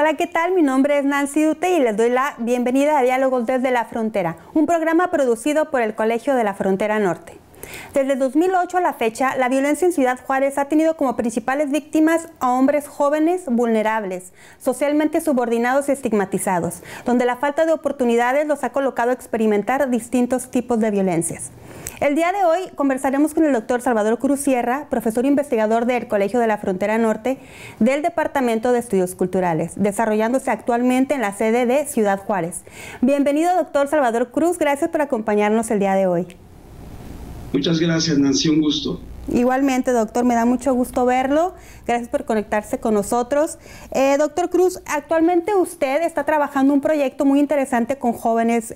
Hola, ¿qué tal? Mi nombre es Nancy Dute y les doy la bienvenida a Diálogos desde la Frontera, un programa producido por el Colegio de la Frontera Norte. Desde 2008 a la fecha, la violencia en Ciudad Juárez ha tenido como principales víctimas a hombres jóvenes vulnerables, socialmente subordinados y estigmatizados, donde la falta de oportunidades los ha colocado a experimentar distintos tipos de violencias. El día de hoy conversaremos con el doctor Salvador Cruz Sierra, profesor investigador del Colegio de la Frontera Norte del Departamento de Estudios Culturales, desarrollándose actualmente en la sede de Ciudad Juárez. Bienvenido, doctor Salvador Cruz, gracias por acompañarnos el día de hoy. Muchas gracias, Nancy, un gusto. Igualmente, doctor, me da mucho gusto verlo. Gracias por conectarse con nosotros. Doctor Cruz, actualmente usted está trabajando un proyecto muy interesante con jóvenes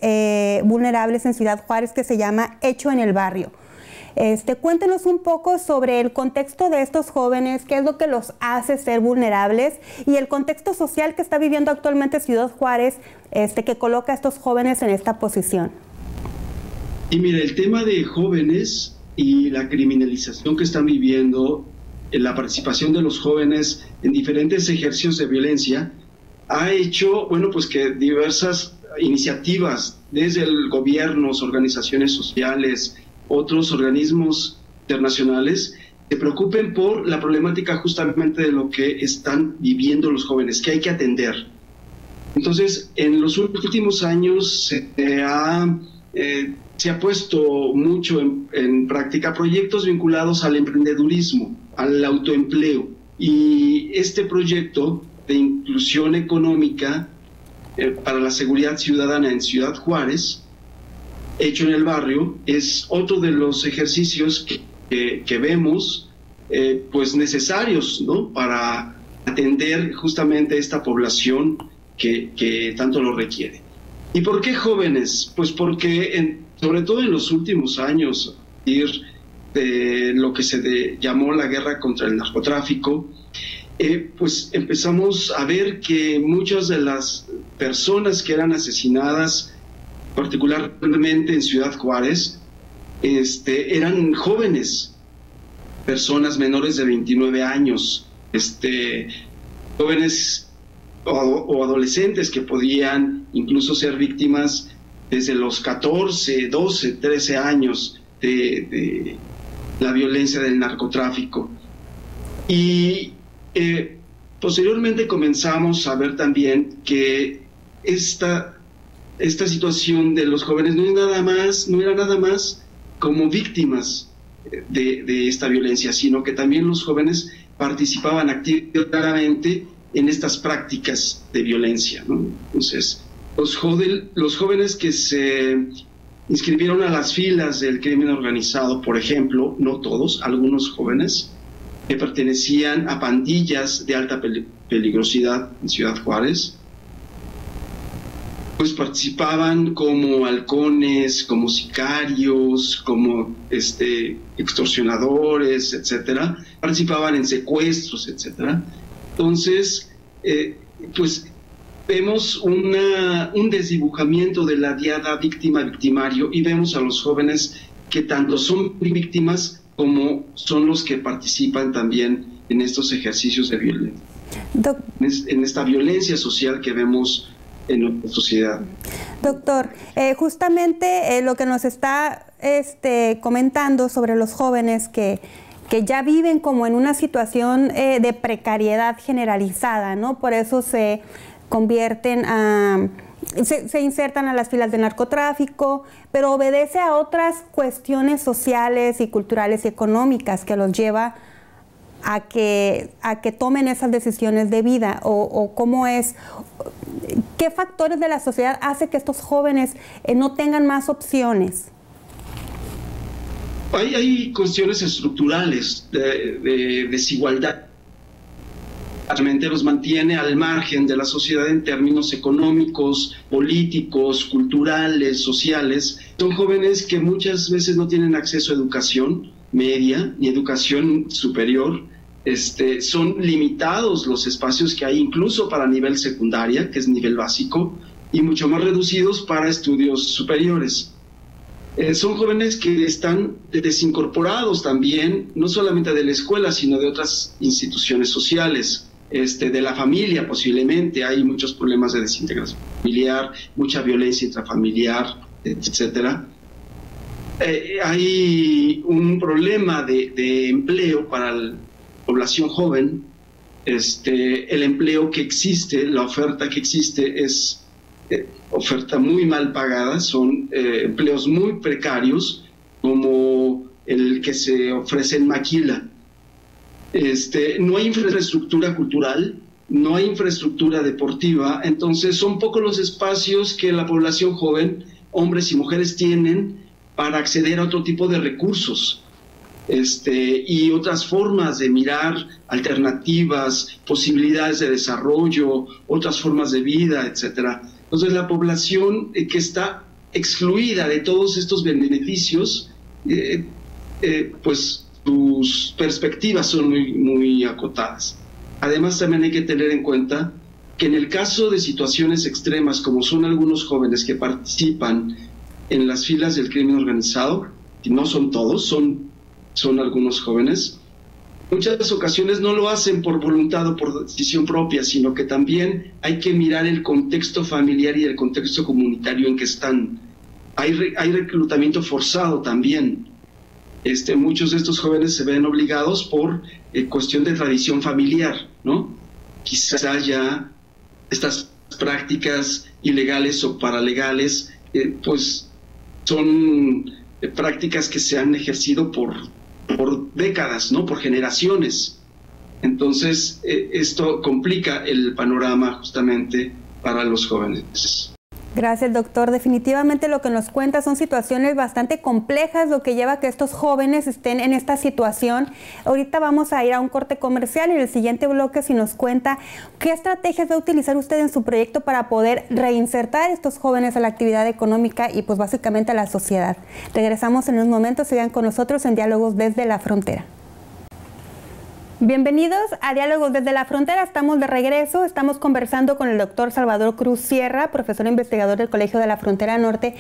vulnerables en Ciudad Juárez que se llama Hecho en el Barrio. Cuéntenos un poco sobre el contexto de estos jóvenes, qué es lo que los hace ser vulnerables y el contexto social que está viviendo actualmente Ciudad Juárez, que coloca a estos jóvenes en esta posición. Y mira, el tema de jóvenes y la criminalización que están viviendo, la participación de los jóvenes en diferentes ejercicios de violencia, ha hecho, bueno, pues que diversas iniciativas, desde el gobierno, organizaciones sociales, otros organismos internacionales, se preocupen por la problemática justamente de lo que están viviendo los jóvenes, que hay que atender. Entonces, en los últimos años se ha puesto mucho en práctica proyectos vinculados al emprendedurismo, al autoempleo. Y este proyecto de inclusión económica para la seguridad ciudadana en Ciudad Juárez, Hecho en el Barrio, es otro de los ejercicios que vemos pues necesarios, ¿no?, para atender justamente esta población que tanto lo requiere. ¿Y por qué jóvenes? Pues porque sobre todo en los últimos años, de lo que se llamó la guerra contra el narcotráfico, pues empezamos a ver que muchas de las personas que eran asesinadas, particularmente en Ciudad Juárez, eran jóvenes, personas menores de 29 años, jóvenes o adolescentes que podían incluso ser víctimas desde los 14, 12, 13 años de la violencia del narcotráfico. Y posteriormente comenzamos a ver también que esta situación de los jóvenes no era nada más como víctimas de esta violencia, sino que también los jóvenes participaban activamente en estas prácticas de violencia, ¿no? Entonces, los jóvenes que se inscribieron a las filas del crimen organizado, por ejemplo, no todos, algunos jóvenes que pertenecían a pandillas de alta peligrosidad en Ciudad Juárez, pues participaban como halcones, como sicarios, como extorsionadores, etcétera, participaban en secuestros, etcétera. Entonces, pues vemos un desdibujamiento de la diada víctima-victimario y vemos a los jóvenes que tanto son víctimas como son los que participan también en estos ejercicios de violencia, en esta violencia social que vemos en nuestra sociedad. Doctor, justamente lo que nos está comentando sobre los jóvenes que ya viven como en una situación de precariedad generalizada, ¿no? Por eso se convierten se insertan a las filas de narcotráfico, pero obedece a otras cuestiones sociales y culturales y económicas que los lleva a que tomen esas decisiones de vida, o cómo es, qué factores de la sociedad hace que estos jóvenes no tengan más opciones. Hay cuestiones estructurales de desigualdad. Realmente los mantiene al margen de la sociedad en términos económicos, políticos, culturales, sociales. Son jóvenes que muchas veces no tienen acceso a educación media ni educación superior. Son limitados los espacios que hay incluso para nivel secundaria, que es nivel básico, y mucho más reducidos para estudios superiores. Son jóvenes que están desincorporados también, no solamente de la escuela, sino de otras instituciones sociales. de la familia posiblemente. Hay muchos problemas de desintegración familiar, mucha violencia intrafamiliar, etcétera. Hay un problema de empleo para la población joven. El empleo que existe, la oferta que existe es oferta muy mal pagada, son empleos muy precarios, como el que se ofrece en Maquila. No hay infraestructura cultural, no hay infraestructura deportiva, entonces son pocos los espacios que la población joven, hombres y mujeres, tienen para acceder a otro tipo de recursos y otras formas de mirar alternativas, posibilidades de desarrollo, otras formas de vida, etcétera. Entonces la población que está excluida de todos estos beneficios, pues sus perspectivas son muy acotadas. Además, también hay que tener en cuenta que en el caso de situaciones extremas, como son algunos jóvenes que participan en las filas del crimen organizado, y no son todos, son algunos jóvenes, muchas ocasiones no lo hacen por voluntad o por decisión propia, sino que también hay que mirar el contexto familiar y el contexto comunitario en que están. Hay reclutamiento forzado también. Muchos de estos jóvenes se ven obligados por cuestión de tradición familiar, ¿no? Quizá ya estas prácticas ilegales o paralegales, pues son prácticas que se han ejercido por décadas, ¿no? Por generaciones. Entonces, esto complica el panorama justamente para los jóvenes. Gracias, doctor. Definitivamente lo que nos cuenta son situaciones bastante complejas, lo que lleva a que estos jóvenes estén en esta situación. Ahorita vamos a ir a un corte comercial y en el siguiente bloque si nos cuenta qué estrategias va a utilizar usted en su proyecto para poder reinsertar a estos jóvenes a la actividad económica y pues básicamente a la sociedad. Regresamos en unos momentos, sigan con nosotros en Diálogos desde la Frontera. Bienvenidos a Diálogos desde la Frontera, estamos de regreso, estamos conversando con el doctor Salvador Cruz Sierra, profesor investigador del Colegio de la Frontera Norte.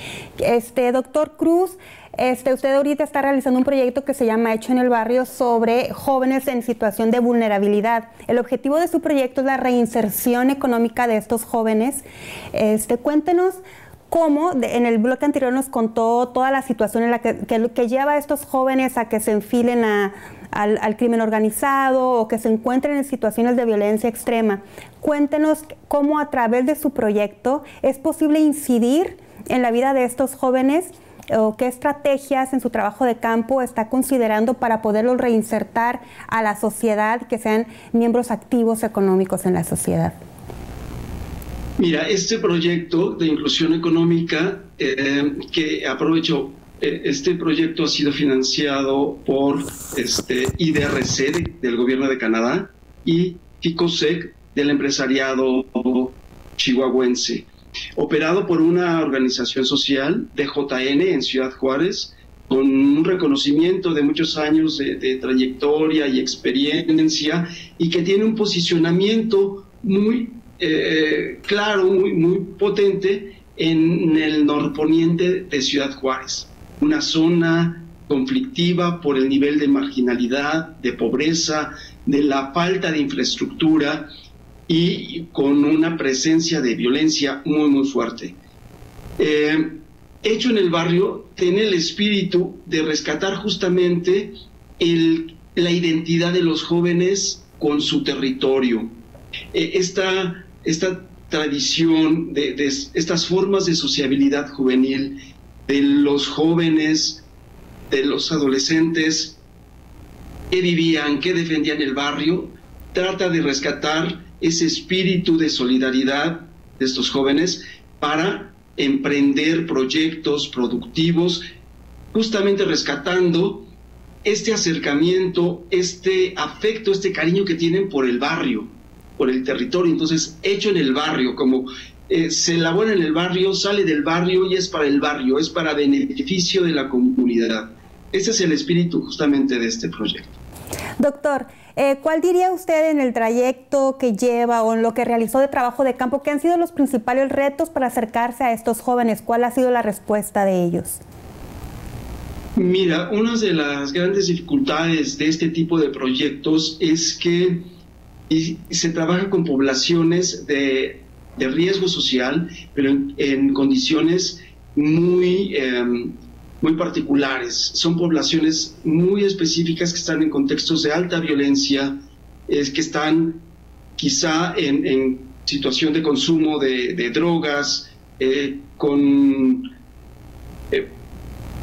Doctor Cruz, usted ahorita está realizando un proyecto que se llama Hecho en el Barrio sobre jóvenes en situación de vulnerabilidad. El objetivo de su proyecto es la reinserción económica de estos jóvenes. Cuéntenos cómo, en el bloque anterior nos contó toda la situación en la que lleva a estos jóvenes a que se enfilen al crimen organizado o que se encuentren en situaciones de violencia extrema. Cuéntenos cómo a través de su proyecto es posible incidir en la vida de estos jóvenes o qué estrategias en su trabajo de campo está considerando para poderlos reinsertar a la sociedad, que sean miembros activos económicos en la sociedad. Mira, este proyecto de inclusión económica que aprovecho, este proyecto ha sido financiado por IDRC del gobierno de Canadá y FICOSEC del empresariado chihuahuense, operado por una organización social, DJN, en Ciudad Juárez, con un reconocimiento de muchos años de trayectoria y experiencia y que tiene un posicionamiento muy claro, muy potente en el norponiente de Ciudad Juárez, una zona conflictiva por el nivel de marginalidad, de pobreza, de la falta de infraestructura y con una presencia de violencia muy fuerte. Hecho en el Barrio tiene el espíritu de rescatar justamente la identidad de los jóvenes con su territorio. Esta tradición de estas formas de sociabilidad juvenil de los jóvenes, de los adolescentes que vivían, que defendían el barrio, trata de rescatar ese espíritu de solidaridad de estos jóvenes para emprender proyectos productivos, justamente rescatando este acercamiento, este afecto, este cariño que tienen por el barrio, por el territorio. Entonces, hecho en el barrio, como se elabora en el barrio, sale del barrio y es para el barrio, es para beneficio de la comunidad. Ese es el espíritu justamente de este proyecto. Doctor, ¿cuál diría usted en el trayecto que lleva o en lo que realizó de trabajo de campo, qué han sido los principales retos para acercarse a estos jóvenes? ¿Cuál ha sido la respuesta de ellos? Mira, una de las grandes dificultades de este tipo de proyectos es que y se trabaja con poblaciones de riesgo social, pero en condiciones muy particulares. Son poblaciones muy específicas que están en contextos de alta violencia, que están quizá en situación de consumo de drogas, con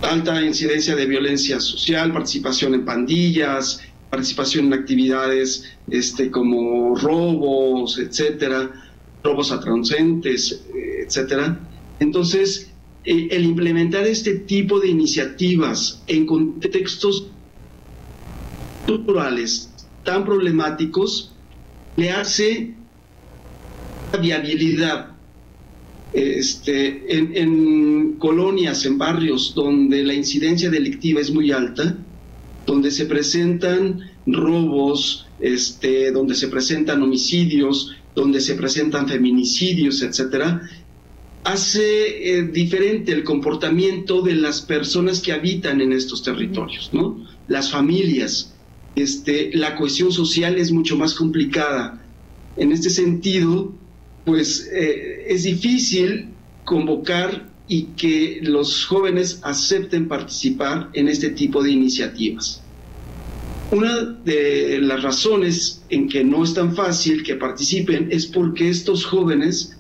alta incidencia de violencia social, participación en pandillas, participación en actividades como robos, etcétera, robos a transeúntes, etcétera. Entonces, el implementar este tipo de iniciativas en contextos culturales tan problemáticos le hace viabilidad. En colonias, en barrios donde la incidencia delictiva es muy alta, donde se presentan robos, donde se presentan homicidios, donde se presentan feminicidios, etcétera, hace diferente el comportamiento de las personas que habitan en estos territorios, ¿no? Las familias, la cohesión social es mucho más complicada. En este sentido, pues es difícil convocar y que los jóvenes acepten participar en este tipo de iniciativas. Una de las razones en que no es tan fácil que participen es porque estos jóvenes,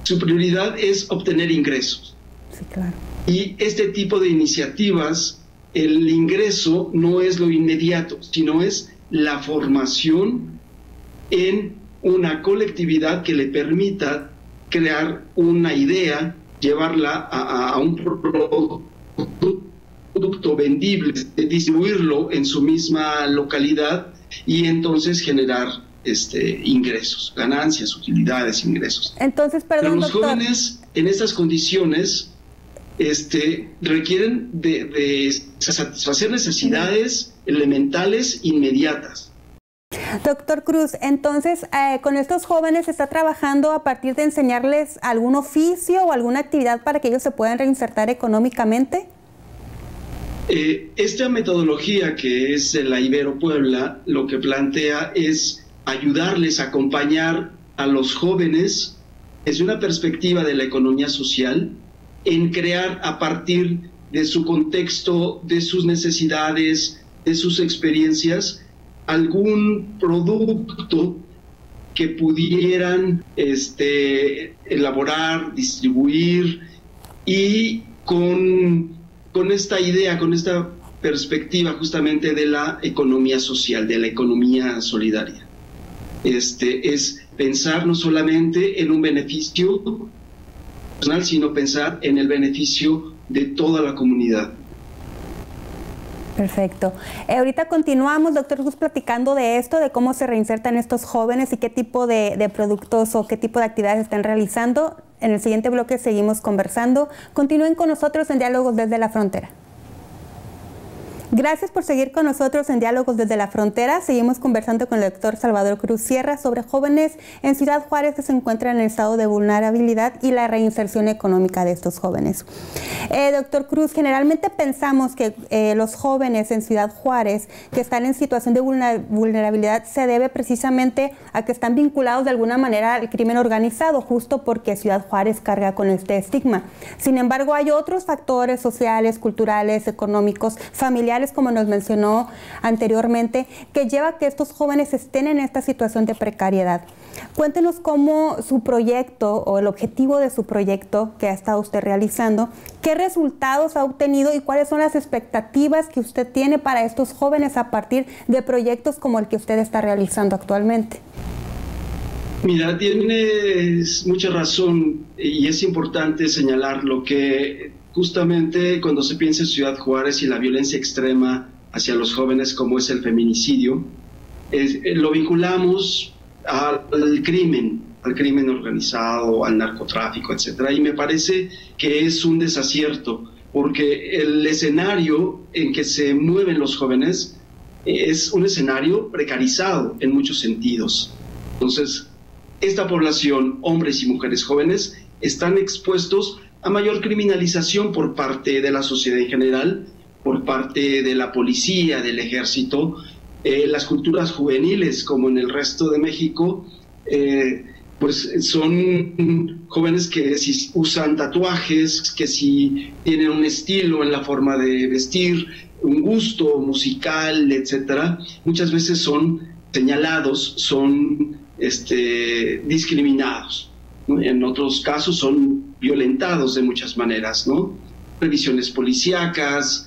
su prioridad es obtener ingresos. Sí, claro. Y este tipo de iniciativas, el ingreso no es lo inmediato, sino es la formación en una colectividad que le permita crear una idea, llevarla a un producto vendible, distribuirlo en su misma localidad y entonces generar ingresos, ganancias, utilidades, ingresos. Entonces, perdón, pero los doctor, jóvenes en estas condiciones requieren de satisfacer necesidades elementales inmediatas. Doctor Cruz, entonces con estos jóvenes se está trabajando a partir de enseñarles algún oficio o alguna actividad para que ellos se puedan reinsertar económicamente. Esta metodología que es la Ibero Puebla lo que plantea es ayudarles a acompañar a los jóvenes desde una perspectiva de la economía social en crear a partir de su contexto, de sus necesidades, de sus experiencias, algún producto que pudieran elaborar, distribuir y con esta idea, con esta perspectiva justamente de la economía social, de la economía solidaria. Es pensar no solamente en un beneficio personal, sino pensar en el beneficio de toda la comunidad. Perfecto. Ahorita continuamos, doctor Cruz, platicando de esto, de cómo se reinsertan estos jóvenes y qué tipo de productos o qué tipo de actividades están realizando. En el siguiente bloque seguimos conversando. Continúen con nosotros en Diálogos desde la Frontera. Gracias por seguir con nosotros en Diálogos desde la Frontera. Seguimos conversando con el doctor Salvador Cruz Sierra sobre jóvenes en Ciudad Juárez que se encuentran en estado de vulnerabilidad y la reinserción económica de estos jóvenes. Doctor Cruz, generalmente pensamos que los jóvenes en Ciudad Juárez que están en situación de vulnerabilidad se debe precisamente a que están vinculados de alguna manera al crimen organizado, justo porque Ciudad Juárez carga con este estigma. Sin embargo, hay otros factores sociales, culturales, económicos, familiares, como nos mencionó anteriormente, que lleva a que estos jóvenes estén en esta situación de precariedad. Cuéntenos cómo su proyecto o el objetivo de su proyecto que ha estado usted realizando, qué resultados ha obtenido y cuáles son las expectativas que usted tiene para estos jóvenes a partir de proyectos como el que usted está realizando actualmente. Mira, tienes mucha razón y es importante señalar lo que justamente cuando se piensa en Ciudad Juárez y la violencia extrema hacia los jóvenes como es el feminicidio, lo vinculamos al crimen organizado, al narcotráfico, etcétera, y me parece que es un desacierto porque el escenario en que se mueven los jóvenes es un escenario precarizado en muchos sentidos. Entonces, esta población, hombres y mujeres jóvenes, están expuestos a mayor criminalización por parte de la sociedad en general, por parte de la policía, del ejército, Las culturas juveniles, como en el resto de México, pues son jóvenes que si usan tatuajes, que si tienen un estilo en la forma de vestir, un gusto musical, etcétera, muchas veces son señalados, son discriminados, ¿no? En otros casos son violentados de muchas maneras, ¿no? Revisiones policíacas,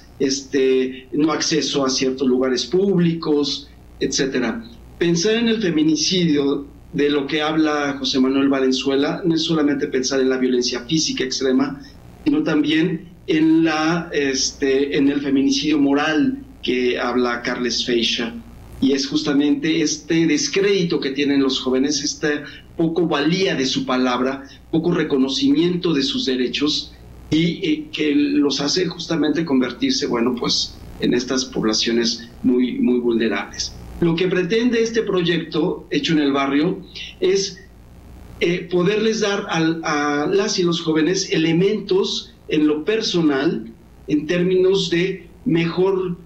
no acceso a ciertos lugares públicos, etcétera. Pensar en el feminicidio, de lo que habla José Manuel Valenzuela, no es solamente pensar en la violencia física extrema, sino también en el feminicidio moral que habla Carles Feixa. Y es justamente este descrédito que tienen los jóvenes, esta poco valía de su palabra, poco reconocimiento de sus derechos, y que los hace justamente convertirse, bueno, pues en estas poblaciones muy, muy vulnerables. Lo que pretende este proyecto hecho en el barrio es poderles dar a las y los jóvenes elementos en lo personal, en términos de mejor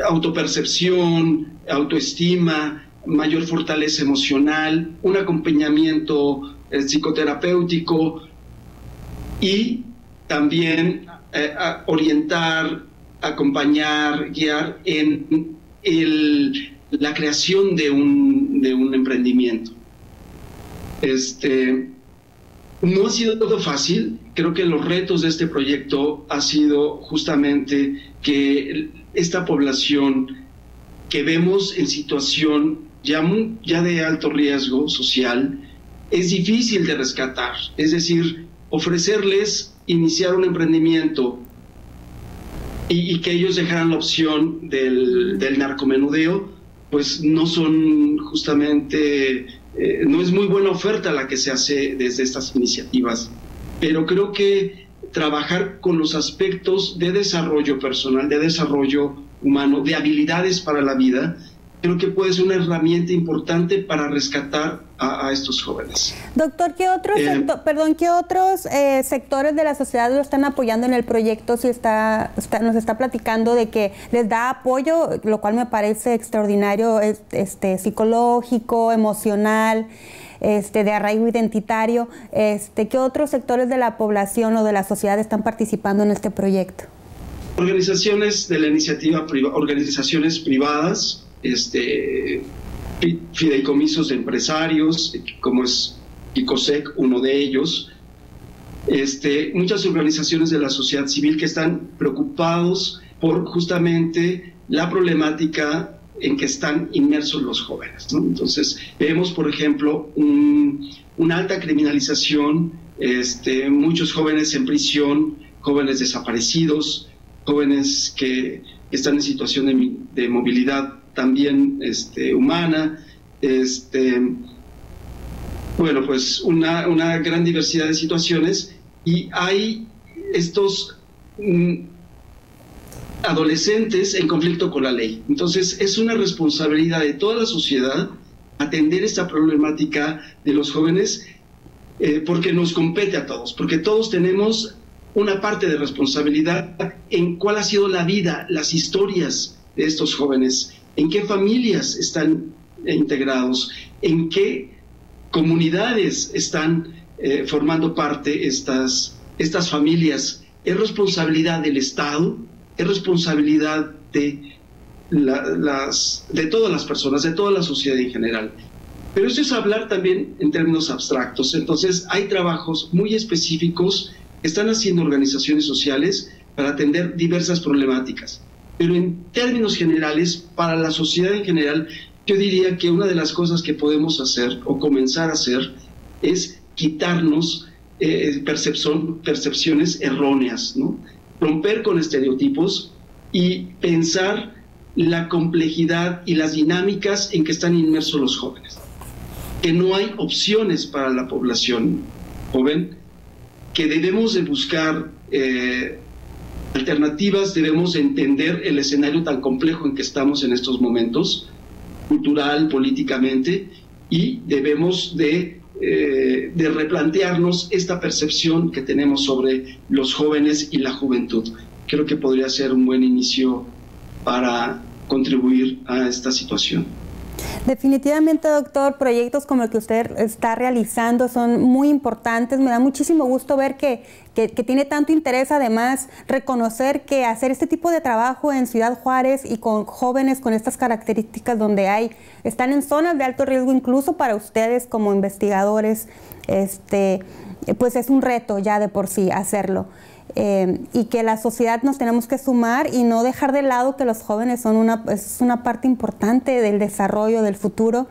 autopercepción, autoestima, mayor fortaleza emocional, un acompañamiento psicoterapéutico y también orientar, acompañar, guiar en la creación de un emprendimiento. No ha sido todo fácil. Creo que los retos de este proyecto ha sido justamente que esta población que vemos en situación ya de alto riesgo social es difícil de rescatar. Es decir, ofrecerles iniciar un emprendimiento y que ellos dejaran la opción del narcomenudeo, pues no son justamente, no es muy buena oferta la que se hace desde estas iniciativas. Pero creo que trabajar con los aspectos de desarrollo personal, de desarrollo humano, de habilidades para la vida, creo que puede ser una herramienta importante para rescatar a estos jóvenes. Doctor, ¿qué otros, sectores de la sociedad lo están apoyando en el proyecto? Si nos está platicando de que les da apoyo, lo cual me parece extraordinario, psicológico, emocional, de arraigo identitario. ¿Qué otros sectores de la población o de la sociedad están participando en este proyecto? Organizaciones de la iniciativa, organizaciones privadas, fideicomisos de empresarios, como es ICOSEC, uno de ellos, muchas organizaciones de la sociedad civil que están preocupados por justamente la problemática en que están inmersos los jóvenes, ¿no? Entonces, vemos, por ejemplo, una alta criminalización, muchos jóvenes en prisión, jóvenes desaparecidos, jóvenes que están en situación de movilidad también humana, bueno, pues una gran diversidad de situaciones, y hay estos adolescentes en conflicto con la ley. Entonces es una responsabilidad de toda la sociedad atender esta problemática de los jóvenes, porque nos compete a todos, porque todos tenemos una parte de responsabilidad en cuál ha sido la vida, las historias de estos jóvenes, en qué familias están integrados, en qué comunidades están formando parte estas familias. Es responsabilidad del Estado, es responsabilidad de todas las personas, de toda la sociedad en general. Pero eso es hablar también en términos abstractos. Entonces hay trabajos muy específicos que están haciendo organizaciones sociales para atender diversas problemáticas. Pero en términos generales, para la sociedad en general, yo diría que una de las cosas que podemos hacer o comenzar a hacer es quitarnos percepciones erróneas, ¿no? Romper con estereotipos y pensar la complejidad y las dinámicas en que están inmersos los jóvenes. Que no hay opciones para la población joven, que debemos de buscar alternativas, debemos entender el escenario tan complejo en que estamos en estos momentos, cultural, políticamente, y debemos de replantearnos esta percepción que tenemos sobre los jóvenes y la juventud. Creo que podría ser un buen inicio para contribuir a esta situación. Definitivamente, doctor, proyectos como el que usted está realizando son muy importantes. Me da muchísimo gusto ver que tiene tanto interés, además reconocer que hacer este tipo de trabajo en Ciudad Juárez y con jóvenes con estas características donde están en zonas de alto riesgo incluso para ustedes como investigadores, pues es un reto ya de por sí hacerlo. Y que la sociedad nos tenemos que sumar y no dejar de lado que los jóvenes son es una parte importante del desarrollo del futuro,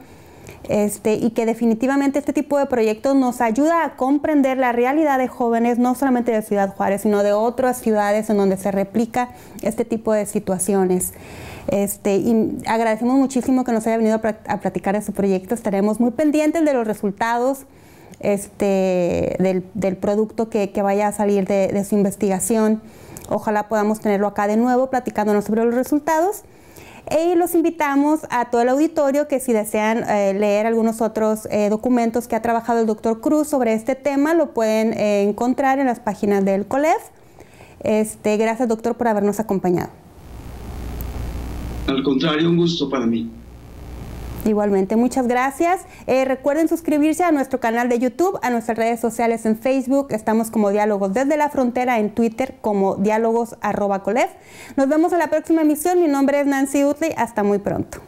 y que definitivamente este tipo de proyectos nos ayuda a comprender la realidad de jóvenes, no solamente de Ciudad Juárez, sino de otras ciudades en donde se replica este tipo de situaciones. Y agradecemos muchísimo que nos haya venido a platicar de su proyecto. Estaremos muy pendientes de los resultados del producto que vaya a salir de su investigación. Ojalá podamos tenerlo acá de nuevo platicándonos sobre los resultados. Y los invitamos a todo el auditorio que si desean leer algunos otros documentos que ha trabajado el doctor Cruz sobre este tema, lo pueden encontrar en las páginas del COLEF. Gracias, doctor, por habernos acompañado. Al contrario, un gusto para mí. Igualmente, muchas gracias. Recuerden suscribirse a nuestro canal de YouTube, a nuestras redes sociales en Facebook. Estamos como Diálogos desde la Frontera, en Twitter como diálogos@colef. Nos vemos en la próxima emisión. Mi nombre es Nancy Utley. Hasta muy pronto.